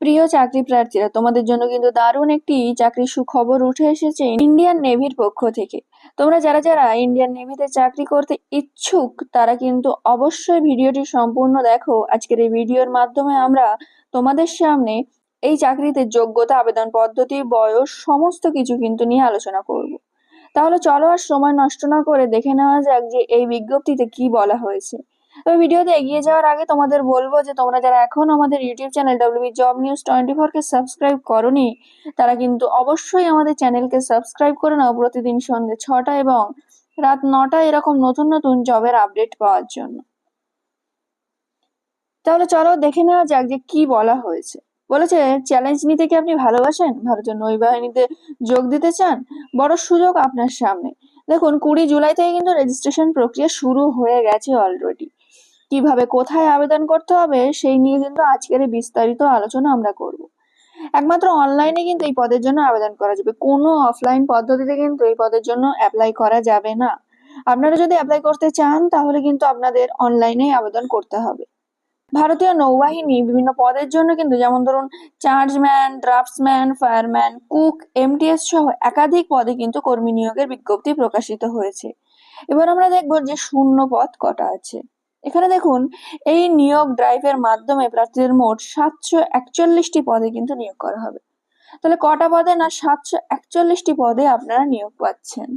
প্রিয় চাকরি প্রার্থীরা, তোমাদের জন্য কিন্তু দারুণ একটি চাকরির সুখবর উঠে এসেছে ইন্ডিয়ান নেভির পক্ষ থেকে। তোমরা যারা যারা ইন্ডিয়ান নেভিতে চাকরি করতে ইচ্ছুক তারা কিন্তু অবশ্যই ভিডিওটি সম্পূর্ণ দেখো। আজকের এই ভিডিওর মাধ্যমে আমরা তোমাদের সামনে এই চাকরিতে যোগ্যতা, আবেদন পদ্ধতি, বয়স সমস্ত কিছু কিন্তু নিয়ে আলোচনা করব। তাহলে চলো আর সময় নষ্ট না করে দেখে নেওয়া যাক যে এই বিজ্ঞপ্তিতে কি বলা হয়েছে। তবে ভিডিওতে এগিয়ে যাওয়ার আগে তোমাদের বলবো যে তোমরা যারা এখন আমাদের YouTube channel WB job news 24 কে সাবস্ক্রাইব করোনি তারা কিন্তু অবশ্যই আমাদের চ্যানেলকে সাবস্ক্রাইব করে নাও প্রতিদিন সন্ধ্যে 6টা এবং রাত 9টায় এরকম নতুন নতুন জবের আপডেট পাওয়ার জন্য। তাহলে চলো দেখে নেওয়া যাক যে কি বলা হয়েছে। বলেছে, চ্যালেঞ্জ নিতে কি আপনি ভালোবাসেন? ভারতীয় নৌবাহিনীতে যোগ দিতে চান? বড় সুযোগ আপনার সামনে। দেখুন, 20 জুলাই থেকে কিন্তু রেজিস্ট্রেশন প্রক্রিয়া শুরু হয়ে গেছে অলরেডি। কিভাবে কোথায় আবেদন করতে হবে সেই নিয়ে কিন্তু আজকের এই বিস্তারিত আলোচনা আমরা করব। একমাত্র অনলাইনে কিন্তু এই পদের জন্য আবেদন করা যাবে, কোনো অফলাইন পদ্ধতিতে কিন্তু এই পদের জন্য অ্যাপ্লাই করা যাবে না। আপনারা যদি অ্যাপ্লাই করতে চান তাহলে কিন্তু আপনাদের অনলাইনেই আবেদন করতে হবে। ভারতীয় নৌবাহিনী বিভিন্ন পদের জন্য কিন্তু, যেমন ধরুন chargeman, draughtsman, fireman, cook, MTS সহ একাধিক পদে কিন্তু কর্মী নিয়োগের বিজ্ঞপ্তি প্রকাশিত হয়েছে। এবার আমরা দেখব যে শূন্য পদ কটা আছে। এখানে দেখুন, এই নিয়োগ ড্রাইভের মাধ্যমে প্রার্থীদের মোট 741টি পদে কিন্তু নিয়োগ করা হবে। তাহলে কটা পদে? না, 741টি পদে আপনারা নিয়োগ পাচ্ছেন।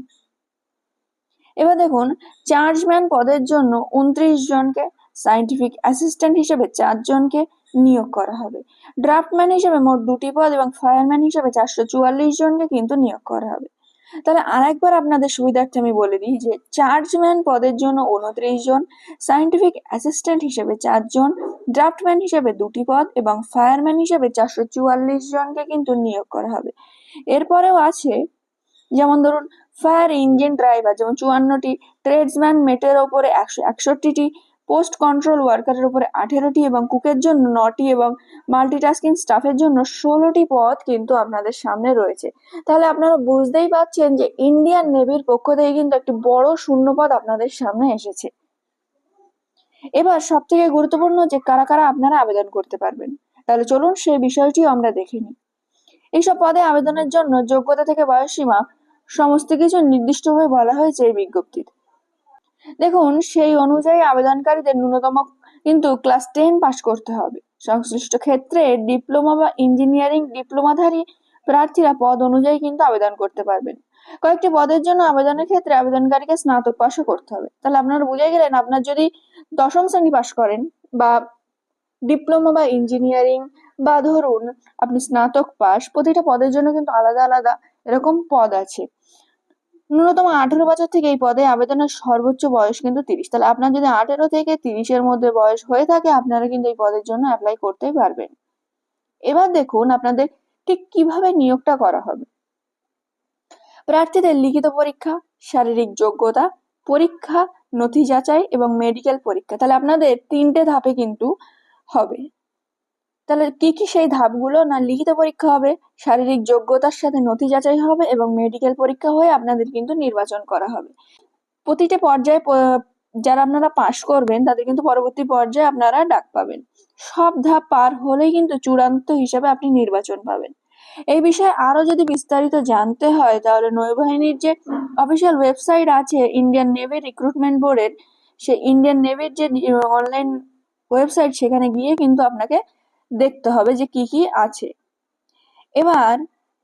এবার দেখুন, চার্জম্যান পদের জন্য 29 জনকে, সায়েন্টিফিক অ্যাসিস্ট্যান্ট হিসেবে 4 জনকে নিয়োগ করা হবে। ড্রাফটম্যান হিসেবে মোট 2টি পদ এবং ফায়ারম্যান হিসেবে 444 জনকে কিন্তু নিয়োগ করা হবে। তাহলে আরেকবার আপনাদের সুবিধার্থে আমি বলে দিই যে চার্জম্যান পদের জন্য 29 জন, সায়েন্টিফিক অ্যাসিস্ট্যান্ট হিসেবে 4 জন, ড্রাফটম্যান হিসেবে 2টি পদ এবং ফায়ারম্যান হিসেবে 444 জনকে কিন্তু নিয়োগ করা হবে। এরপরেও আছে, যেমন ধরুন ফায়ার ইঞ্জিন ড্রাইভার যেমন 54টি, ট্রেডসম্যান মেটের ওপরে 161টি, পোস্ট কন্ট্রোল ওয়ার্কারের উপরে 18টি এবং কুকের জন্য 9টি এবং মাল্টিটাস্কিং স্টাফের জন্য 16টি পদ কিন্তু আপনাদের সামনে রয়েছে। তাহলে আপনারা বুঝতেই পারছেন যে ইন্ডিয়ান নেভির পক্ষ থেকে কিন্তু একটি বড় শূন্যপদ আপনাদের সামনে এসেছে। এবার সব থেকে গুরুত্বপূর্ণ যে কারা কারা আপনারা আবেদন করতে পারবেন। তাহলে চলুন সেই বিষয়টিও আমরা দেখে নিই। এইসব পদে আবেদনের জন্য যোগ্যতা থেকে বয়সসীমা সমস্ত কিছু নির্দিষ্টভাবে বলা হয়েছে এই বিজ্ঞপ্তিতে। দেখুন, সেই অনুযায়ী আবেদনকারীদের ন্যূনতম কিন্তু ক্লাস 10 পাস করতে হবে। সংশ্লিষ্ট ক্ষেত্রে ডিপ্লোমা বা ইঞ্জিনিয়ারিং ডিপ্লোমাধারী প্রার্থীরা পদ অনুযায়ী কিন্তু আবেদন করতে পারবেন। কয়েকটি পদের জন্য আবেদনের ক্ষেত্রে আবেদনকারীকে স্নাতক পাশও করতে হবে। তাহলে আপনারা বুঝে গেলেন, আপনার যদি 10ম শ্রেণী পাশ করেন বা ডিপ্লোমা বা ইঞ্জিনিয়ারিং বা ধরুন আপনি স্নাতক পাস, প্রতিটা পদের জন্য কিন্তু আলাদা আলাদা এরকম পদ আছে। ন্যূনতম 18 বছর থেকে এই পদে আবেদনের সর্বোচ্চ বয়স কিন্তু 30। তাহলে আপনার যদি 18 থেকে 30-এর মধ্যে বয়স হয়ে থাকে আপনারা কিন্তু এই পদের জন্য অ্যাপ্লাই করতেই পারবেন। এবার দেখুন আপনাদের ঠিক কিভাবে নিয়োগটা করা হবে। প্রার্থীদের লিখিত পরীক্ষা, শারীরিক যোগ্যতা পরীক্ষা, নথি যাচাই এবং মেডিকেল পরীক্ষা। তাহলে আপনাদের 3টে ধাপে কিন্তু হবে। তাহলে কি কি সেই ধাপগুলো? না, লিখিত পরীক্ষা হবে, শারীরিক যোগ্যতার সাথে নথি যাচাই হবে এবং মেডিকেল পরীক্ষা হয়ে আপনাদের কিন্তু নির্বাচন করা হবে। প্রতিটা পর্যায়ে যারা আপনারা পাশ করবেন তাদের কিন্তু পরবর্তী পর্যায়ে আপনারা ডাক পাবেন। সব ধাপ পার হলেই কিন্তু চূড়ান্ত হিসাবে আপনি নির্বাচন পাবেন। এই বিষয়ে আরো যদি বিস্তারিত জানতে হয় তাহলে নৌবাহিনীর যে অফিসিয়াল ওয়েবসাইট আছে ইন্ডিয়ান নেভি রিক্রুটমেন্ট বোর্ডের, সেই ইন্ডিয়ান নেভির যে অনলাইন ওয়েবসাইট, সেখানে গিয়ে কিন্তু আপনাকে দেখতে হবে যে কি কি আছে। এবার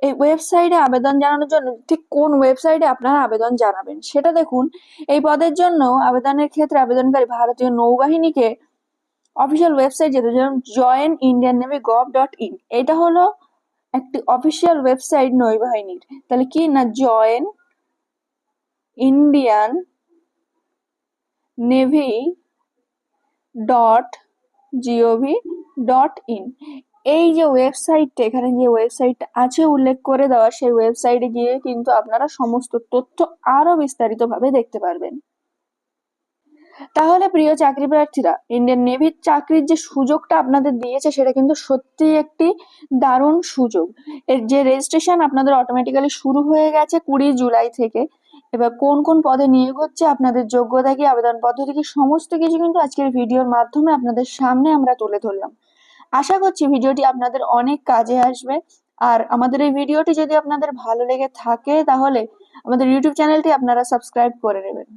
এই ওয়েবসাইটে আবেদন জানানোর জন্য ঠিক কোন ওয়েবসাইটে আপনারা আবেদন জানাবেন সেটা দেখুন। এই পদের জন্য আবেদনের ক্ষেত্রে আবেদনকারী ভারতীয় নৌবাহিনীকে অফিসিয়াল ওয়েবসাইট যেটা, যেমন joinindiannavy.gov.in, এটা হলো একটি অফিসিয়াল ওয়েবসাইট নৌবাহিনীর। তাহলে কি না, joinindiannavy.gov.in, এই যে ওয়েবসাইটটা, এখানে যে ওয়েবসাইটটা আছে উল্লেখ করে দেওয়া, সেই ওয়েবসাইটে গিয়ে কিন্তু আপনারা সমস্ত তথ্য আরো বিস্তারিতভাবে দেখতে পারবেন। তাহলে প্রিয় চাকরি প্রার্থীরা, ইন্ডিয়ান নেভির চাকরির যে সুযোগটা আপনাদের দিয়েছে সেটা কিন্তু সত্যি একটি দারুণ সুযোগ। এর যে রেজিস্ট্রেশন আপনাদের অটোমেটিক্যালি শুরু হয়ে গেছে 20 জুলাই থেকে। এবার কোন কোন পদে নিয়োগ হচ্ছে, আপনাদের যোগ্যতা কি, আবেদন পদ্ধতি কি, সমস্ত কিছু কিন্তু আজকের ভিডিওর মাধ্যমে আপনাদের সামনে আমরা তুলে ধরলাম। আশা করছি ভিডিওটি আপনাদের অনেক কাজে আসবে। আর আমাদের এই ভিডিওটি যদি আপনাদের ভালো লেগে থাকে তাহলে আমাদের ইউটিউব চ্যানেলটি আপনারা সাবস্ক্রাইব করে নেবেন।